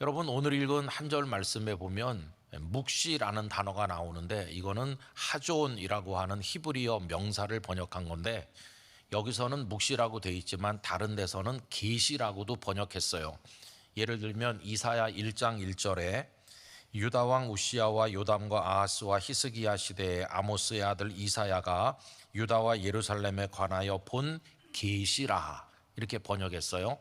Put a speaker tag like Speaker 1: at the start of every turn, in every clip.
Speaker 1: 여러분, 오늘 읽은 한 절 말씀에 보면 묵시라는 단어가 나오는데, 이거는 하존이라고 하는 히브리어 명사를 번역한 건데, 여기서는 묵시라고 되어 있지만 다른 데서는 계시라고도 번역했어요. 예를 들면 이사야 1장 1절에 유다 왕 우시야와 요담과 아하스와 히스기야 시대에 아모스의 아들 이사야가 유다와 예루살렘에 관하여 본 계시라, 이렇게 번역했어요.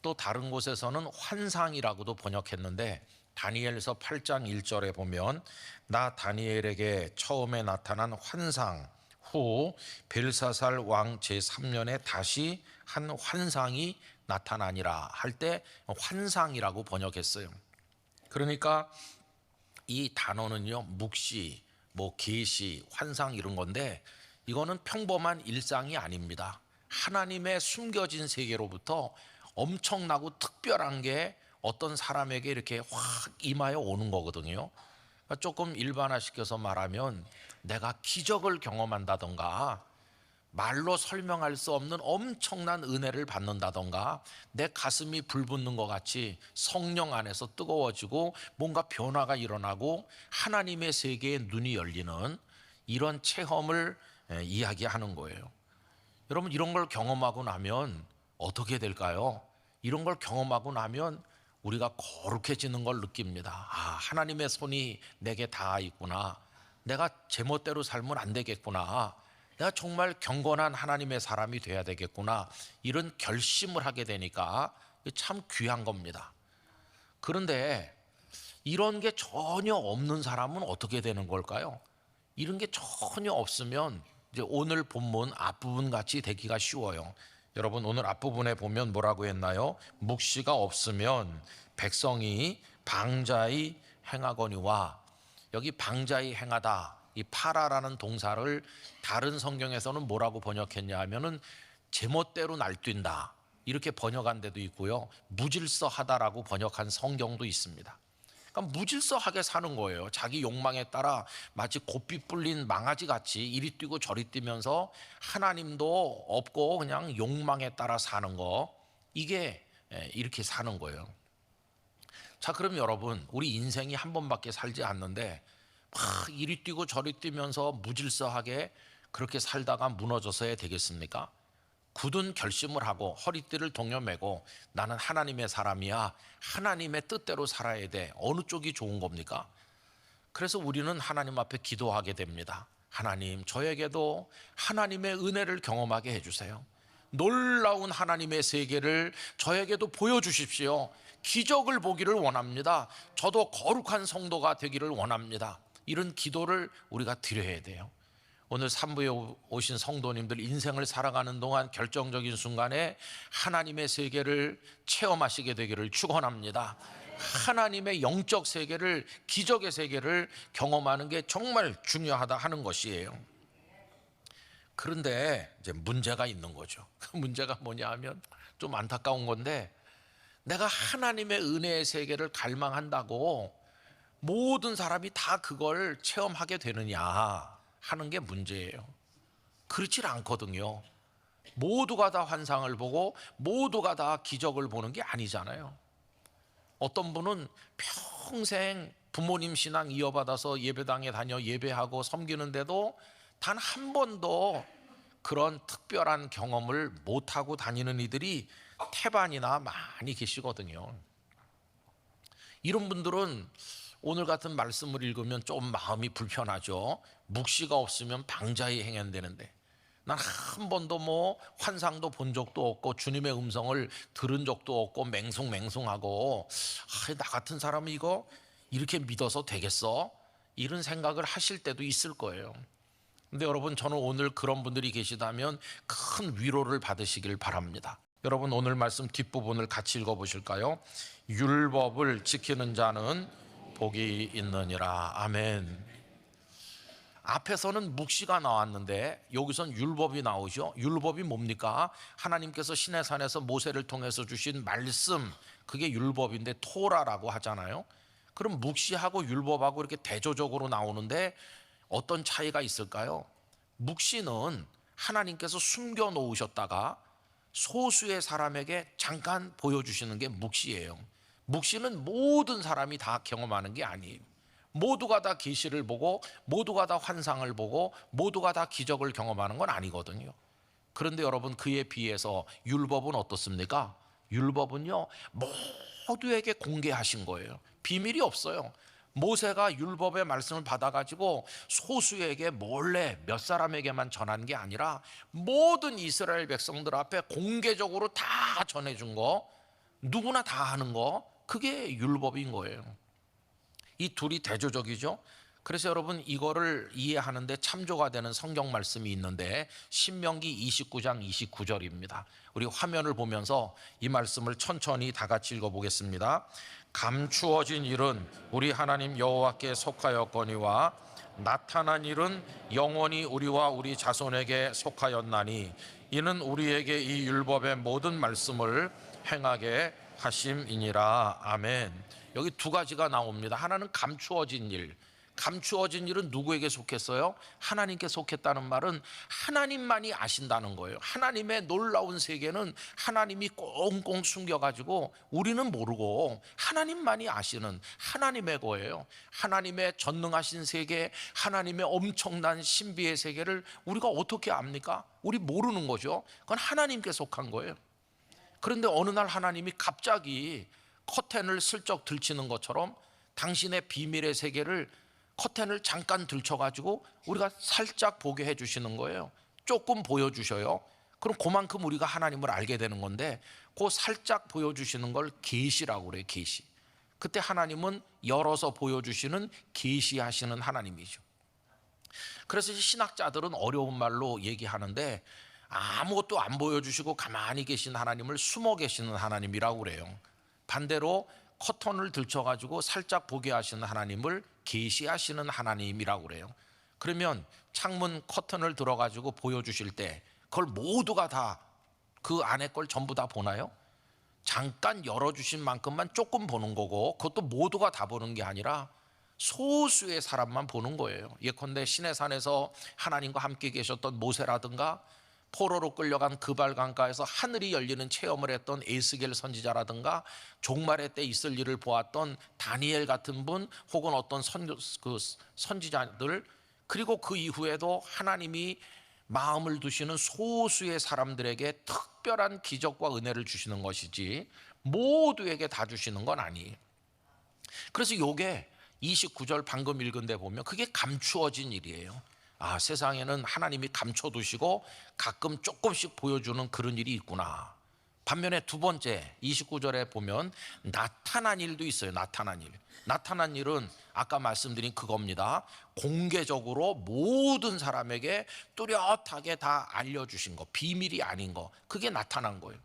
Speaker 1: 또 다른 곳에서는 환상이라고도 번역했는데, 다니엘서 8장 1절에 보면 나 다니엘에게 처음에 나타난 환상 후 벨사살 왕 제3년에 다시 한 환상이 나타나니라 할 때 환상이라고 번역했어요. 그러니까 이 단어는요, 묵시, 계시, 환상 이런 건데, 이거는 평범한 일상이 아닙니다. 하나님의 숨겨진 세계로부터 엄청나고 특별한 게 어떤 사람에게 이렇게 확 임하여 오는 거거든요. 그러니까 조금 일반화시켜서 말하면 내가 기적을 경험한다던가, 말로 설명할 수 없는 엄청난 은혜를 받는다던가, 내 가슴이 불붙는 것 같이 성령 안에서 뜨거워지고 뭔가 변화가 일어나고 하나님의 세계에 눈이 열리는 이런 체험을 이야기하는 거예요. 여러분, 이런 걸 경험하고 나면 어떻게 될까요? 이런 걸 경험하고 나면 우리가 거룩해지는 걸 느낍니다. 하나님의 손이 내게 닿아 있구나. 내가 제멋대로 살면 안 되겠구나. 내가 정말 경건한 하나님의 사람이 돼야 되겠구나. 이런 결심을 하게 되니까 참 귀한 겁니다. 그런데 이런 게 전혀 없는 사람은 어떻게 되는 걸까요? 이런 게 전혀 없으면 이제 오늘 본문 앞부분 같이 되기가 쉬워요. 여러분, 오늘 앞부분에 보면 뭐라고 했나요? 묵시가 없으면 백성이 방자히 행하거니와, 여기 방자히 행하다, 이 파라라는 동사를 다른 성경에서는 뭐라고 번역했냐 하면은 제멋대로 날뛴다, 이렇게 번역한 데도 있고요, 무질서하다라고 번역한 성경도 있습니다. 그러니까 무질서하게 사는 거예요. 자기 욕망에 따라 마치 고삐 뿔린 망아지 같이 이리 뛰고 저리 뛰면서 하나님도 없고 그냥 욕망에 따라 사는 거, 이게 이렇게 사는 거예요. 자, 그럼 여러분, 우리 인생이 한 번밖에 살지 않는데 막 이리 뛰고 저리 뛰면서 무질서하게 그렇게 살다가 무너져서야 되겠습니까? 굳은 결심을 하고 허리띠를 동여매고 나는 하나님의 사람이야, 하나님의 뜻대로 살아야 돼. 어느 쪽이 좋은 겁니까? 그래서 우리는 하나님 앞에 기도하게 됩니다. 하나님, 저에게도 하나님의 은혜를 경험하게 해주세요. 놀라운 하나님의 세계를 저에게도 보여주십시오. 기적을 보기를 원합니다. 저도 거룩한 성도가 되기를 원합니다. 이런 기도를 우리가 드려야 돼요. 오늘 3부에 오신 성도님들, 인생을 살아가는 동안 결정적인 순간에 하나님의 세계를 체험하시게 되기를 축원합니다. 하나님의 영적 세계를, 기적의 세계를 경험하는 게 정말 중요하다 하는 것이에요. 그런데 이제 문제가 있는 거죠. 그 문제가 뭐냐 하면 좀 안타까운 건데, 내가 하나님의 은혜의 세계를 갈망한다고 모든 사람이 다 그걸 체험하게 되느냐 하는 게 문제예요. 그렇지 않거든요. 모두가 다 환상을 보고 모두가 다 기적을 보는 게 아니잖아요. 어떤 분은 평생 부모님 신앙 이어받아서 예배당에 다녀 예배하고 섬기는데도 단 한 번도 그런 특별한 경험을 못하고 다니는 이들이 태반이나 많이 계시거든요. 이런 분들은 오늘 같은 말씀을 읽으면 좀 마음이 불편하죠. 묵시가 없으면 방자히 행한다는데, 난 한 번도 환상도 본 적도 없고 주님의 음성을 들은 적도 없고 맹숭맹숭하고, 나 같은 사람이 이거 이렇게 믿어서 되겠어? 이런 생각을 하실 때도 있을 거예요. 근데 여러분, 저는 오늘 그런 분들이 계시다면 큰 위로를 받으시길 바랍니다. 여러분, 오늘 말씀 뒷부분을 같이 읽어보실까요? 율법을 지키는 자는 복이 있느니라. 아멘. 앞에서는 묵시가 나왔는데 여기선 율법이 나오죠. 율법이 뭡니까? 하나님께서 시내산에서 모세를 통해서 주신 말씀, 그게 율법인데 토라라고 하잖아요. 그럼 묵시하고 율법하고 이렇게 대조적으로 나오는데 어떤 차이가 있을까요? 묵시는 하나님께서 숨겨 놓으셨다가 소수의 사람에게 잠깐 보여주시는 게 묵시예요. 묵시는 모든 사람이 다 경험하는 게 아니에요. 모두가 다 계시를 보고 모두가 다 환상을 보고 모두가 다 기적을 경험하는 건 아니거든요. 그런데 여러분, 그에 비해서 율법은 어떻습니까? 율법은요, 모두에게 공개하신 거예요. 비밀이 없어요. 모세가 율법의 말씀을 받아가지고 소수에게 몰래 몇 사람에게만 전한 게 아니라 모든 이스라엘 백성들 앞에 공개적으로 다 전해준 거, 누구나 다 하는 거, 그게 율법인 거예요. 이 둘이 대조적이죠. 그래서 여러분, 이거를 이해하는데 참조가 되는 성경 말씀이 있는데 신명기 29장 29절입니다. 우리 화면을 보면서 이 말씀을 천천히 다 같이 읽어보겠습니다. 감추어진 일은 우리 하나님 여호와께 속하였거니와 나타난 일은 영원히 우리와 우리 자손에게 속하였나니 이는 우리에게 이 율법의 모든 말씀을 행하게 하심이니라. 아멘. 여기 두 가지가 나옵니다. 하나는 감추어진 일. 감추어진 일은 누구에게 속했어요? 하나님께 속했다는 말은 하나님만이 아신다는 거예요. 하나님의 놀라운 세계는 하나님이 꽁꽁 숨겨가지고 우리는 모르고 하나님만이 아시는 하나님의 거예요. 하나님의 전능하신 세계, 하나님의 엄청난 신비의 세계를 우리가 어떻게 압니까? 우리 모르는 거죠. 그건 하나님께 속한 거예요. 그런데 어느 날 하나님이 갑자기 커튼을 슬쩍 들치는 것처럼 당신의 비밀의 세계를 커튼을 잠깐 들쳐가지고 우리가 살짝 보게 해주시는 거예요. 조금 보여주셔요. 그럼 그만큼 우리가 하나님을 알게 되는 건데, 그 살짝 보여주시는 걸 계시라고 그래요. 계시. 그때 하나님은 열어서 보여주시는 계시하시는 하나님이죠. 그래서 신학자들은 어려운 말로 얘기하는데 아무것도 안 보여주시고 가만히 계신 하나님을 숨어 계시는 하나님이라고 그래요. 반대로 커튼을 들쳐가지고 살짝 보게 하시는 하나님을 계시하시는 하나님이라고 그래요. 그러면 창문 커튼을 들어가지고 보여주실 때 그걸 모두가 다 그 안에 걸 전부 다 보나요? 잠깐 열어주신 만큼만 조금 보는 거고, 그것도 모두가 다 보는 게 아니라 소수의 사람만 보는 거예요. 예컨대 시내산에서 하나님과 함께 계셨던 모세라든가, 포로로 끌려간 그발강가에서 하늘이 열리는 체험을 했던 에스겔 선지자라든가, 종말의 때 있을 일을 보았던 다니엘 같은 분, 혹은 어떤 선지자들, 그리고 그 이후에도 하나님이 마음을 두시는 소수의 사람들에게 특별한 기적과 은혜를 주시는 것이지 모두에게 다 주시는 건 아니에요. 그래서 요게 29절 방금 읽은 데 보면 그게 감추어진 일이에요. 아, 세상에는 하나님이 감춰두시고 가끔 조금씩 보여주는 그런 일이 있구나. 반면에 두 번째 29절에 보면 나타난 일도 있어요. 나타난 일. 나타난 일은 아까 말씀드린 그겁니다. 공개적으로 모든 사람에게 뚜렷하게 다 알려주신 거, 비밀이 아닌 거, 그게 나타난 거예요.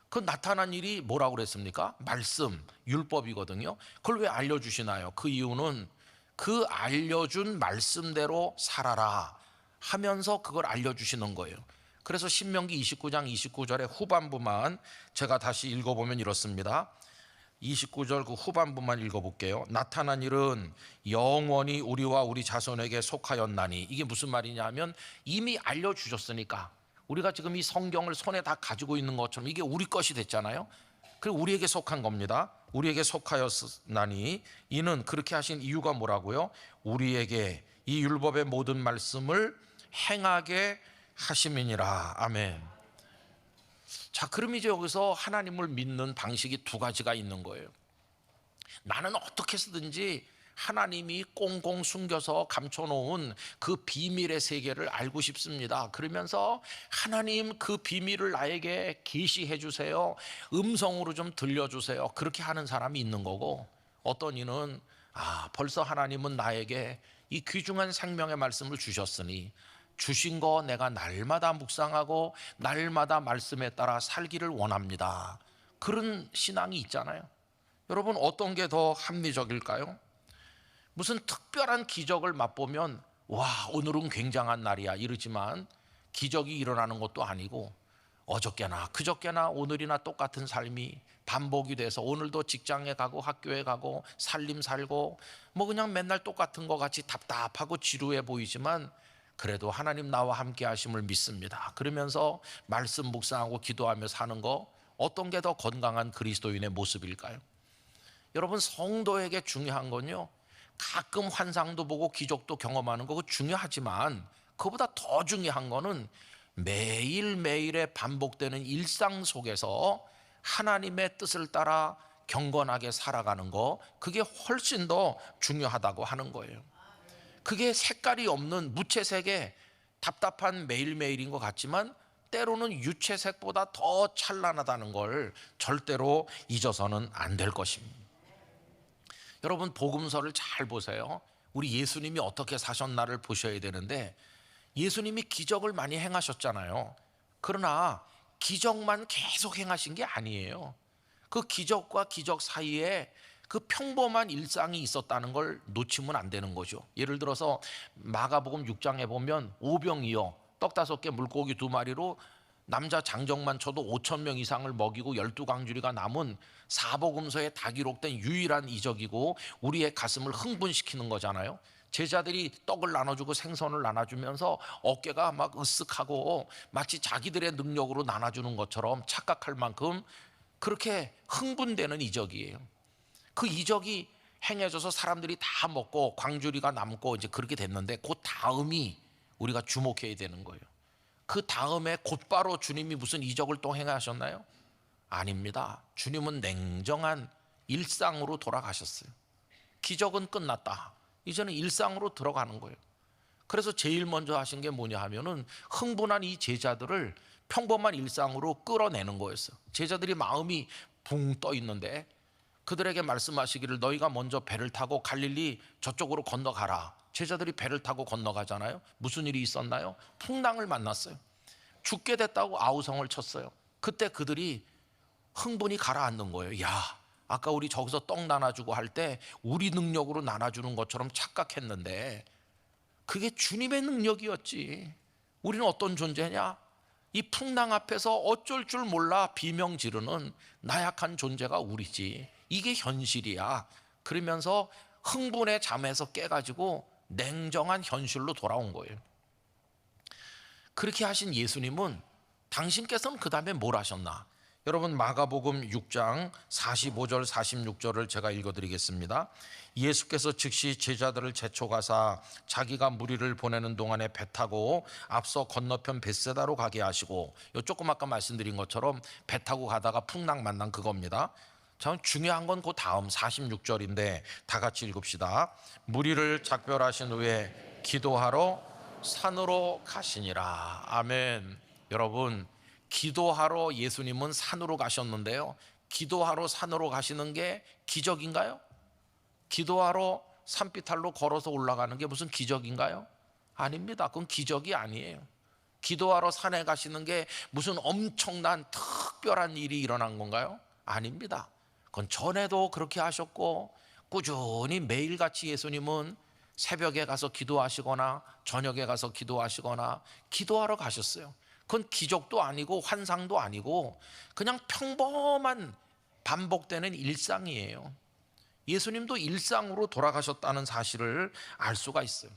Speaker 1: 그 나타난 일이 뭐라고 그랬습니까? 말씀, 율법이거든요. 그걸 왜 알려주시나요? 그 이유는 그 알려준 말씀대로 살아라 하면서 그걸 알려주시는 거예요. 그래서 신명기 29장 29절의 후반부만 제가 다시 읽어보면 이렇습니다. 29절 그 후반부만 읽어볼게요. 나타난 일은 영원히 우리와 우리 자손에게 속하였나니, 이게 무슨 말이냐면 이미 알려주셨으니까 우리가 지금 이 성경을 손에 다 가지고 있는 것처럼 이게 우리 것이 됐잖아요. 그리고 우리에게 속한 겁니다. 우리에게 속하였나니, 이는 그렇게 하신 이유가 뭐라고요? 우리에게 이 율법의 모든 말씀을 행하게 하심이니라. 아멘. 자, 그럼 이제 여기서 하나님을 믿는 방식이 두 가지가 있는 거예요. 나는 어떻게 해서든지 하나님이 꽁꽁 숨겨서 감춰놓은 그 비밀의 세계를 알고 싶습니다. 그러면서 하나님 그 비밀을 나에게 계시해 주세요. 음성으로 좀 들려주세요. 그렇게 하는 사람이 있는 거고, 어떤 이는 벌써 하나님은 나에게 이 귀중한 생명의 말씀을 주셨으니 주신 거 내가 날마다 묵상하고 날마다 말씀에 따라 살기를 원합니다. 그런 신앙이 있잖아요. 여러분, 어떤 게 더 합리적일까요? 무슨 특별한 기적을 맛보면 와, 오늘은 굉장한 날이야 이러지만 기적이 일어나는 것도 아니고 어저께나 그저께나 오늘이나 똑같은 삶이 반복이 돼서 오늘도 직장에 가고 학교에 가고 살림 살고 뭐 그냥 맨날 똑같은 것 같이 답답하고 지루해 보이지만 그래도 하나님 나와 함께 하심을 믿습니다. 그러면서 말씀 묵상하고 기도하며 사는 거, 어떤 게 더 건강한 그리스도인의 모습일까요? 여러분, 성도에게 중요한 건요, 가끔 환상도 보고 기적도 경험하는 거 중요하지만 그보다 더 중요한 거는 매일매일의 반복되는 일상 속에서 하나님의 뜻을 따라 경건하게 살아가는 거, 그게 훨씬 더 중요하다고 하는 거예요. 그게 색깔이 없는 무채색의 답답한 매일매일인 것 같지만 때로는 유채색보다 더 찬란하다는 걸 절대로 잊어서는 안 될 것입니다. 여러분, 복음서를 잘 보세요. 우리 예수님이 어떻게 사셨나를 보셔야 되는데, 예수님이 기적을 많이 행하셨잖아요. 그러나 기적만 계속 행하신 게 아니에요. 그 기적과 기적 사이에 그 평범한 일상이 있었다는 걸 놓치면 안 되는 거죠. 예를 들어서 마가복음 6장에 보면 오병이어 떡 5개 물고기 2마리로 남자 장정만 쳐도 5천 명 이상을 먹이고 12광주리가 남은 사복음서에 다 기록된 유일한 이적이고 우리의 가슴을 흥분시키는 거잖아요. 제자들이 떡을 나눠주고 생선을 나눠주면서 어깨가 막 으쓱하고 마치 자기들의 능력으로 나눠주는 것처럼 착각할 만큼 그렇게 흥분되는 이적이에요. 그 이적이 행해져서 사람들이 다 먹고 광주리가 남고 이제 그렇게 됐는데, 그 다음이 우리가 주목해야 되는 거예요. 그 다음에 곧바로 주님이 무슨 이적을 또 행하셨나요? 아닙니다. 주님은 냉정한 일상으로 돌아가셨어요. 기적은 끝났다. 이제는 일상으로 들어가는 거예요. 그래서 제일 먼저 하신 게 뭐냐 하면은 흥분한 이 제자들을 평범한 일상으로 끌어내는 거였어요. 제자들이 마음이 붕 떠 있는데 그들에게 말씀하시기를 너희가 먼저 배를 타고 갈릴리 저쪽으로 건너가라. 제자들이 배를 타고 건너가잖아요. 무슨 일이 있었나요? 풍랑을 만났어요. 죽게 됐다고 아우성을 쳤어요. 그때 그들이 흥분이 가라앉는 거예요. 야, 아까 우리 저기서 떡 나눠주고 할 때 우리 능력으로 나눠주는 것처럼 착각했는데 그게 주님의 능력이었지. 우리는 어떤 존재냐? 이 풍랑 앞에서 어쩔 줄 몰라 비명 지르는 나약한 존재가 우리지. 이게 현실이야. 그러면서 흥분의 잠에서 깨가지고 냉정한 현실로 돌아온 거예요. 그렇게 하신 예수님은 당신께서는 그 다음에 뭘 하셨나? 여러분, 마가복음 6장 45절 46절을 제가 읽어드리겠습니다. 예수께서 즉시 제자들을 제초가사 자기가 무리를 보내는 동안에 배 타고 앞서 건너편 벳세다로 가게 하시고, 조금 아까 말씀드린 것처럼 배 타고 가다가 풍랑 만난 그겁니다. 참 중요한 건 그 다음 46절인데 다 같이 읽읍시다. 무리를 작별하신 후에 기도하러 산으로 가시니라. 아멘. 여러분, 기도하러 예수님은 산으로 가셨는데요, 기도하러 산으로 가시는 게 기적인가요? 기도하러 산비탈로 걸어서 올라가는 게 무슨 기적인가요? 아닙니다. 그건 기적이 아니에요. 기도하러 산에 가시는 게 무슨 엄청난 특별한 일이 일어난 건가요? 아닙니다. 그건 전에도 그렇게 하셨고 꾸준히 매일같이 예수님은 새벽에 가서 기도하시거나 저녁에 가서 기도하시거나 기도하러 가셨어요. 그건 기적도 아니고 환상도 아니고 그냥 평범한 반복되는 일상이에요. 예수님도 일상으로 돌아가셨다는 사실을 알 수가 있어요.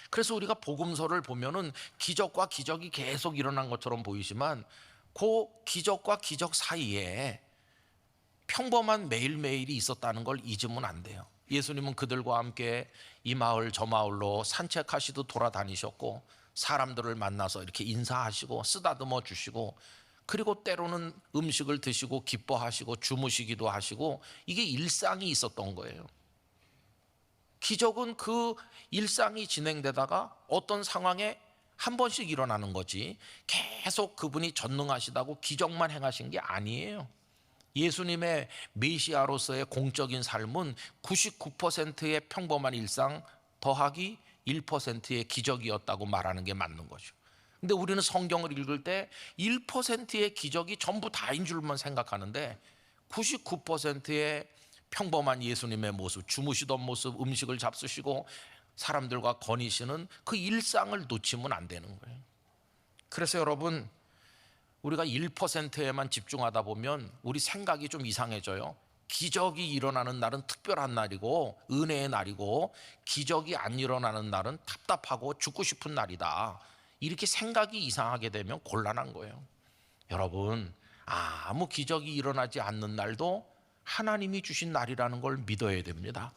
Speaker 1: 그래서 우리가 복음서를 보면은 기적과 기적이 계속 일어난 것처럼 보이지만 그 기적과 기적 사이에 평범한 매일매일이 있었다는 걸 잊으면 안 돼요. 예수님은 그들과 함께 이 마을 저 마을로 산책하시듯 돌아다니셨고 사람들을 만나서 이렇게 인사하시고 쓰다듬어 주시고, 그리고 때로는 음식을 드시고 기뻐하시고 주무시기도 하시고, 이게 일상이 있었던 거예요. 기적은 그 일상이 진행되다가 어떤 상황에 한 번씩 일어나는 거지 계속 그분이 전능하시다고 기적만 행하신 게 아니에요. 예수님의 메시아로서의 공적인 삶은 99%의 평범한 일상 더하기 1%의 기적이었다고 말하는 게 맞는 거죠. 근데 우리는 성경을 읽을 때 1%의 기적이 전부 다인 줄만 생각하는데 99%의 평범한 예수님의 모습, 주무시던 모습, 음식을 잡수시고 사람들과 거니시는 그 일상을 놓치면 안 되는 거예요. 그래서 여러분, 우리가 1%에만 집중하다 보면 우리 생각이 좀 이상해져요. 기적이 일어나는 날은 특별한 날이고 은혜의 날이고 기적이 안 일어나는 날은 답답하고 죽고 싶은 날이다. 이렇게 생각이 이상하게 되면 곤란한 거예요. 여러분, 아무 기적이 일어나지 않는 날도 하나님이 주신 날이라는 걸 믿어야 됩니다.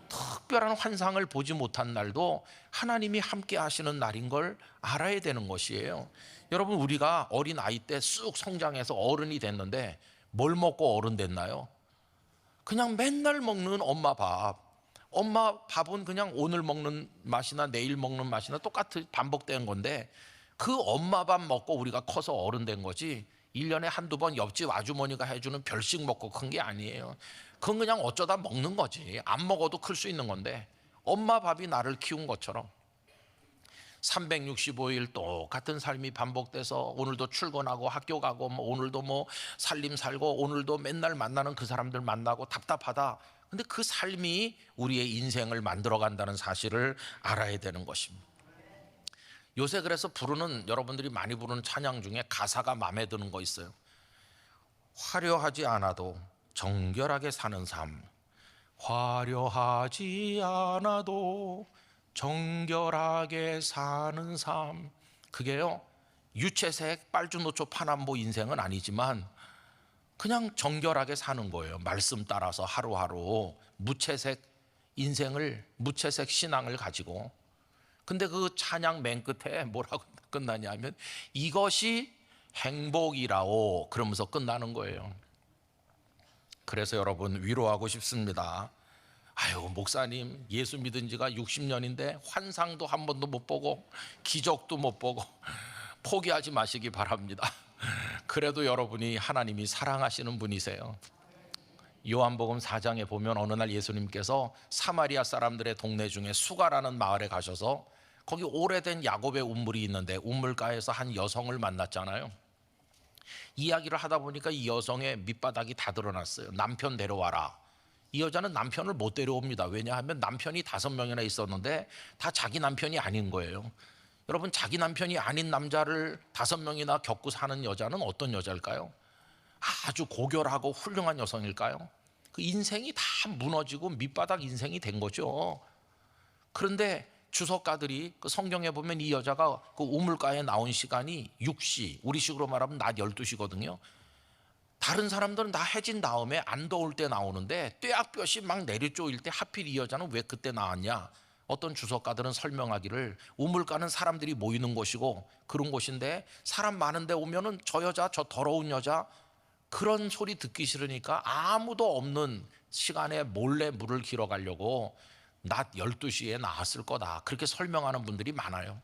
Speaker 1: 특별한 환상을 보지 못한 날도 하나님이 함께 하시는 날인 걸 알아야 되는 것이에요. 여러분, 우리가 어린 아이 때 쑥 성장해서 어른이 됐는데 뭘 먹고 어른 됐나요? 그냥 맨날 먹는 엄마 밥. 엄마 밥은 그냥 오늘 먹는 맛이나 내일 먹는 맛이나 똑같이 반복된 건데, 그 엄마 밥 먹고 우리가 커서 어른 된 거지, 1년에 한두 번 옆집 아주머니가 해주는 별식 먹고 큰 게 아니에요. 그건 그냥 어쩌다 먹는 거지. 안 먹어도 클 수 있는 건데, 엄마 밥이 나를 키운 것처럼 365일 똑같은 삶이 반복돼서 오늘도 출근하고 학교 가고 오늘도 살림 살고 오늘도 맨날 만나는 그 사람들 만나고 답답하다. 근데 그 삶이 우리의 인생을 만들어 간다는 사실을 알아야 되는 것입니다. 요새 그래서 부르는, 여러분들이 많이 부르는 찬양 중에 가사가 마음에 드는 거 있어요. 화려하지 않아도 정결하게 사는 삶. 화려하지 않아도 정결하게 사는 삶. 그게요, 유채색 빨주노초 파남보 인생은 아니지만 그냥 정결하게 사는 거예요. 말씀 따라서 하루하루 무채색 인생을, 무채색 신앙을 가지고. 근데 그 찬양 맨 끝에 뭐라고 끝나냐면 이것이 행복이라오 그러면서 끝나는 거예요. 그래서 여러분, 위로하고 싶습니다. 아유, 목사님 예수 믿은 지가 60년인데 환상도 한 번도 못 보고 기적도 못 보고 포기하지 마시기 바랍니다. 그래도 여러분이 하나님이 사랑하시는 분이세요. 요한복음 4장에 보면 어느 날 예수님께서 사마리아 사람들의 동네 중에 수가라는 마을에 가셔서 거기 오래된 야곱의 우물이 있는데 우물가에서 한 여성을 만났잖아요. 이야기를 하다 보니까 이 여성의 밑바닥이 다 드러났어요. 남편 데려와라. 이 여자는 남편을 못 데려옵니다. 왜냐하면 남편이 5명이나 있었는데 다 자기 남편이 아닌 거예요. 여러분, 자기 남편이 아닌 남자를 5명이나 겪고 사는 여자는 어떤 여자일까요? 아주 고결하고 훌륭한 여성일까요? 그 인생이 다 무너지고 밑바닥 인생이 된 거죠. 그런데 주석가들이 그 성경에 보면 이 여자가 그 우물가에 나온 시간이 6시, 우리식으로 말하면 낮 12시거든요. 다른 사람들은 다 해진 다음에 안 더울 때 나오는데 떼약볕이 막 내리쪼일 때 하필 이 여자는 왜 그때 나왔냐? 어떤 주석가들은 설명하기를 우물가는 사람들이 모이는 곳이고 그런 곳인데 사람 많은데 오면은 저 여자, 저 더러운 여자, 그런 소리 듣기 싫으니까 아무도 없는 시간에 몰래 물을 길어 가려고 낮 12시에 나왔을 거다. 그렇게 설명하는 분들이 많아요.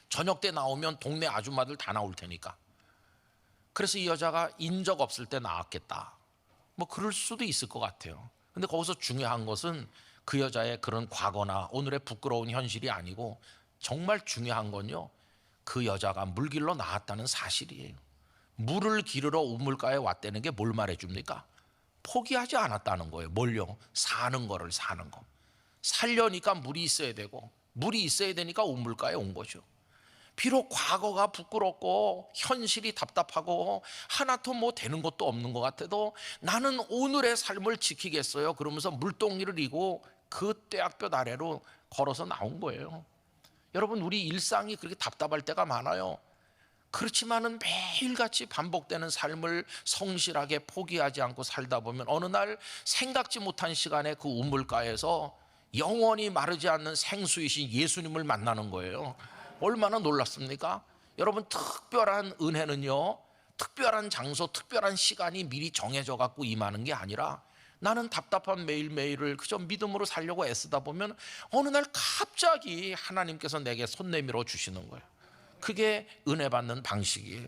Speaker 1: 저녁 때 나오면 동네 아줌마들 다 나올 테니까. 그래서 이 여자가 인적 없을 때 나왔겠다. 그럴 수도 있을 것 같아요. 근데 거기서 중요한 것은 그 여자의 그런 과거나 오늘의 부끄러운 현실이 아니고 정말 중요한 건요, 그 여자가 물길로 나왔다는 사실이에요. 물을 기르러 우물가에 왔다는 게 뭘 말해줍니까? 포기하지 않았다는 거예요. 뭘요? 사는 거를, 사는 거. 살려니까 물이 있어야 되고 물이 있어야 되니까 우물가에 온 거죠. 비록 과거가 부끄럽고 현실이 답답하고 하나도 되는 것도 없는 것 같아도 나는 오늘의 삶을 지키겠어요 그러면서 물동이를 이고 그 떼약볕 아래로 걸어서 나온 거예요. 여러분, 우리 일상이 그렇게 답답할 때가 많아요. 그렇지만은 매일같이 반복되는 삶을 성실하게 포기하지 않고 살다 보면 어느 날 생각지 못한 시간에 그 우물가에서 영원히 마르지 않는 생수이신 예수님을 만나는 거예요. 얼마나 놀랍습니까? 여러분, 특별한 은혜는요, 특별한 장소, 특별한 시간이 미리 정해져 갖고 임하는 게 아니라 나는 답답한 매일매일을 그저 믿음으로 살려고 애쓰다 보면 어느 날 갑자기 하나님께서 내게 손 내밀어 주시는 거예요. 그게 은혜 받는 방식이에요.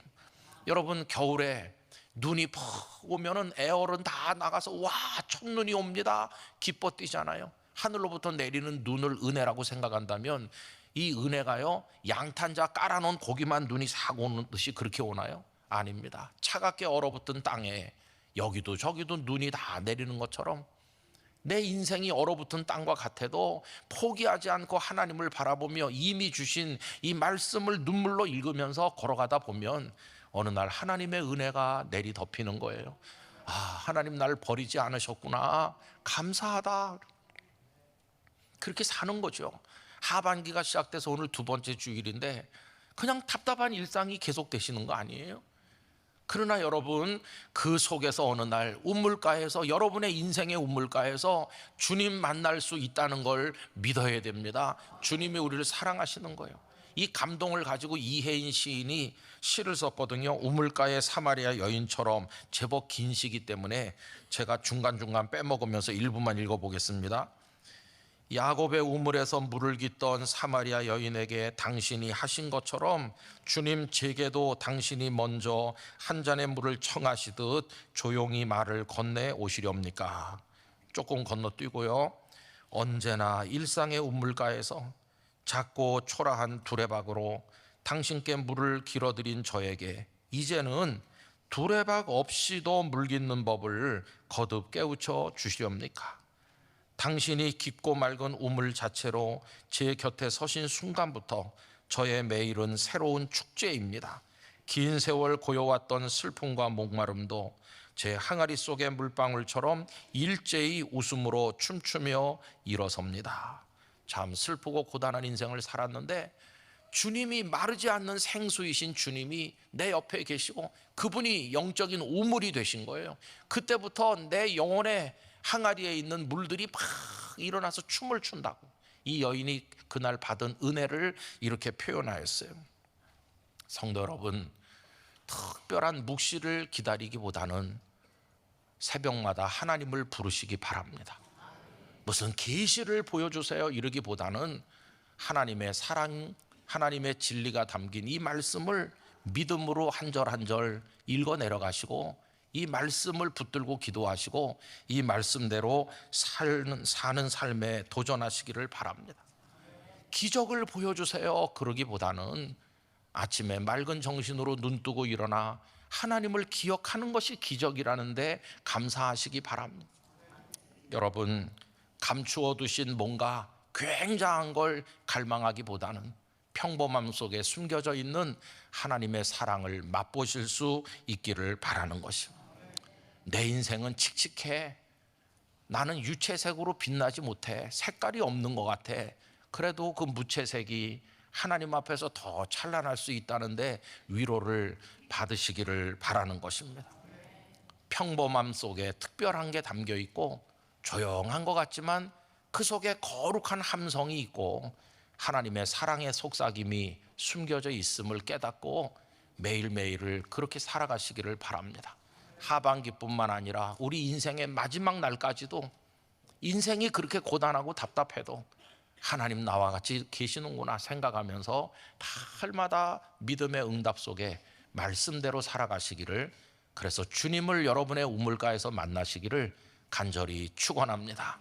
Speaker 1: 여러분, 겨울에 눈이 퍽 오면은 에어컨 다 나가서 와, 첫눈이 옵니다. 기뻐 뛰잖아요. 하늘로부터 내리는 눈을 은혜라고 생각한다면 이 은혜가요, 양탄자 깔아놓은 고기만 눈이 싹 오는 듯이 그렇게 오나요? 아닙니다. 차갑게 얼어붙은 땅에 여기도 저기도 눈이 다 내리는 것처럼 내 인생이 얼어붙은 땅과 같아도 포기하지 않고 하나님을 바라보며 이미 주신 이 말씀을 눈물로 읽으면서 걸어가다 보면 어느 날 하나님의 은혜가 내리 덮이는 거예요. 아, 하나님 나를 버리지 않으셨구나, 감사하다. 그렇게 사는 거죠. 하반기가 시작돼서 오늘 2번째 주일인데 그냥 답답한 일상이 계속되시는 거 아니에요? 그러나 여러분, 그 속에서 어느 날 우물가에서, 여러분의 인생의 우물가에서 주님 만날 수 있다는 걸 믿어야 됩니다. 주님이 우리를 사랑하시는 거예요. 이 감동을 가지고 이혜인 시인이 시를 썼거든요. 우물가의 사마리아 여인처럼. 제법 긴 시기 때문에 제가 중간중간 빼먹으면서 일부만 읽어보겠습니다. 야곱의 우물에서 물을 깃던 사마리아 여인에게 당신이 하신 것처럼 주님 제게도 당신이 먼저 한 잔의 물을 청하시듯 조용히 말을 건네 오시렵니까? 조금 건너뛰고요. 언제나 일상의 우물가에서 작고 초라한 두레박으로 당신께 물을 길어드린 저에게 이제는 두레박 없이도 물 깃는 법을 거듭 깨우쳐 주시렵니까? 당신이 깊고 맑은 우물 자체로 제 곁에 서신 순간부터 저의 매일은 새로운 축제입니다. 긴 세월 고여왔던 슬픔과 목마름도 제 항아리 속의 물방울처럼 일제히 웃음으로 춤추며 일어섭니다. 참 슬프고 고단한 인생을 살았는데 주님이, 마르지 않는 생수이신 주님이 내 옆에 계시고 그분이 영적인 우물이 되신 거예요. 그때부터 내 영혼의 항아리에 있는 물들이 막 일어나서 춤을 춘다고 이 여인이 그날 받은 은혜를 이렇게 표현하였어요. 성도 여러분, 특별한 묵시를 기다리기보다는 새벽마다 하나님을 부르시기 바랍니다. 무슨 계시를 보여주세요 이러기보다는 하나님의 사랑, 하나님의 진리가 담긴 이 말씀을 믿음으로 한 절 한 절 읽어 내려가시고 이 말씀을 붙들고 기도하시고 이 말씀대로 사는 삶에 도전하시기를 바랍니다. 기적을 보여주세요 그러기보다는 아침에 맑은 정신으로 눈 뜨고 일어나 하나님을 기억하는 것이 기적이라는데 감사하시기 바랍니다. 여러분, 감추어 두신 뭔가 굉장한 걸 갈망하기보다는 평범함 속에 숨겨져 있는 하나님의 사랑을 맛보실 수 있기를 바라는 것입니다. 내 인생은 칙칙해. 나는 유채색으로 빛나지 못해. 색깔이 없는 것 같아. 그래도 그 무채색이 하나님 앞에서 더 찬란할 수 있다는데 위로를 받으시기를 바라는 것입니다. 평범함 속에 특별한 게 담겨 있고 조용한 것 같지만 그 속에 거룩한 함성이 있고 하나님의 사랑의 속삭임이 숨겨져 있음을 깨닫고 매일매일을 그렇게 살아가시기를 바랍니다. 하반기뿐만 아니라 우리 인생의 마지막 날까지도 인생이 그렇게 고단하고 답답해도 하나님 나와 같이 계시는구나 생각하면서 날마다 믿음의 응답 속에 말씀대로 살아가시기를, 그래서 주님을 여러분의 우물가에서 만나시기를 간절히 축원합니다.